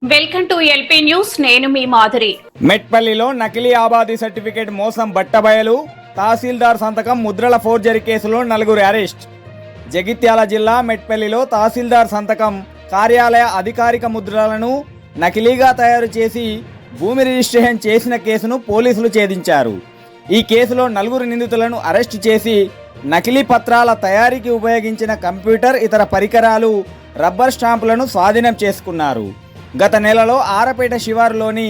Welcome to LP news. నేను మీ మాధురి. మెట్పల్లిలో నకిలీ ఆబాదీ certificate మోసం బట్టబయలు. తహసీల్దార్ సంతకం ముద్రల ఫోర్జరీ కేసులో నలుగురు అరెస్ట్. జగిత్యాల జిల్లా మెట్పల్లిలో తహసీల్దార్ సంతకం కార్యాలయ అధికారిక ముద్రలను నకిలీగా తయారు చేసి భూమి రిజిస్ట్రేషన్ చేసిన కేసును పోలీసులు ఛేదించారు. ఈ కేసులో నలుగురు నిందితులను అరెస్టు చేసి నకిలీ పత్రాల తయారీకి ఉపయోగించిన కంప్యూటర్, ఇతర పరికరాలు, రబ్బర్ స్టాంపులను స్వాధీనం చేసుకున్నారు. గత నెలలో ఆరపేట శివారులోని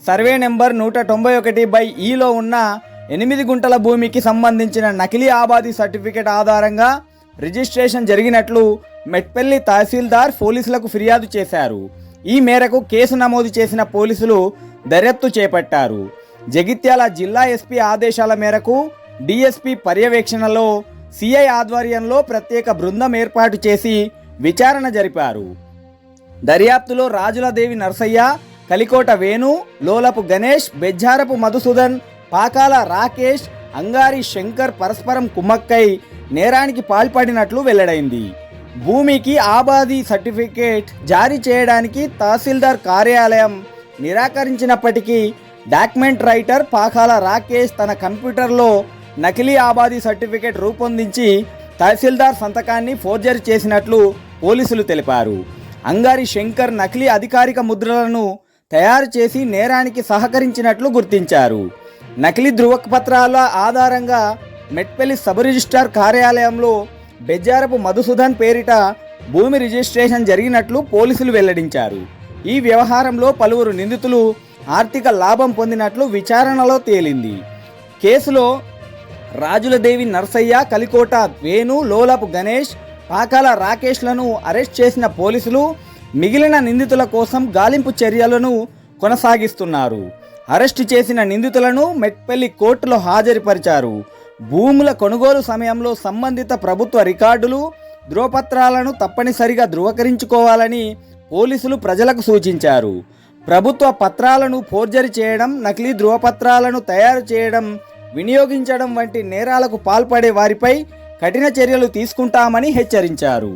సర్వే నెంబర్ 191/ఈలో ఉన్న 8 గుంటల భూమికి సంబంధించిన నకిలీ ఆబాదీ సర్టిఫికేట్ ఆధారంగా రిజిస్ట్రేషన్ జరిగినట్లు మెట్పల్లి తహసీల్దార్ పోలీసులకు ఫిర్యాదు చేశారు. ఈ మేరకు కేసు నమోదు చేసిన పోలీసులు దర్యాప్తు చేపట్టారు. జగిత్యాల జిల్లా ఎస్పీ ఆదేశాల మేరకు డిఎస్పీ పర్యవేక్షణలో సిఐ ఆధ్వర్యంలో ప్రత్యేక బృందం ఏర్పాటు చేసి విచారణ జరిపారు. దర్యాప్తులో రాజులదేవి నర్సయ్య, కలికోట వేణు, లోలపు గణేష్, బెజ్జారపు మధుసూదన్, పాకాల రాకేష్, అంగారి శంకర్ పరస్పరం కుమ్మక్కై నేరానికి పాల్పడినట్లు వెల్లడైంది. భూమికి ఆబాదీ సర్టిఫికేట్ జారీ చేయడానికి తహసీల్దార్ కార్యాలయం నిరాకరించినప్పటికీ డాక్యుమెంట్ రైటర్ పాకాల రాకేష్ తన కంప్యూటర్లో నకిలీ ఆబాదీ సర్టిఫికేట్ రూపొందించి తహసీల్దార్ సంతకాన్ని ఫోర్జరీ చేసినట్లు పోలీసులు తెలిపారు. అంగారి శంకర్ నకిలీ అధికారిక ముద్రలను తయారు చేసి నేరానికి సహకరించినట్లు గుర్తించారు. నకిలీ ధృవపత్రాల ఆధారంగా మెట్పల్లి సబ్ రిజిస్ట్రార్ కార్యాలయంలో బెజ్జారపు మధుసూదన్ పేరిట భూమి రిజిస్ట్రేషన్ జరిగినట్లు పోలీసులు వెల్లడించారు. ఈ వ్యవహారంలో పలువురు నిందితులు ఆర్థిక లాభం పొందినట్లు విచారణలో తేలింది. కేసులో రాజులదేవి నర్సయ్య, కలికోట వేణు, లోలపు గణేష్, పాకాల రాకేష్లను అరెస్ట్ చేసిన పోలీసులు మిగిలిన నిందితుల కోసం గాలింపు చర్యలను కొనసాగిస్తున్నారు. అరెస్టు చేసిన నిందితులను మెట్పల్లి కోర్టులో హాజరుపరిచారు. భూముల కొనుగోలు సమయంలో సంబంధిత ప్రభుత్వ రికార్డులు, ధృవపత్రాలను తప్పనిసరిగా ధృవీకరించుకోవాలని పోలీసులు ప్రజలకు సూచించారు. ప్రభుత్వ పత్రాలను ఫోర్జరీ చేయడం, నకిలీ ధృవపత్రాలను తయారు చేయడం, వినియోగించడం వంటి నేరాలకు పాల్పడే వారిపై కఠిన చర్యలు తీసుకుంటామని హెచ్చరించారు.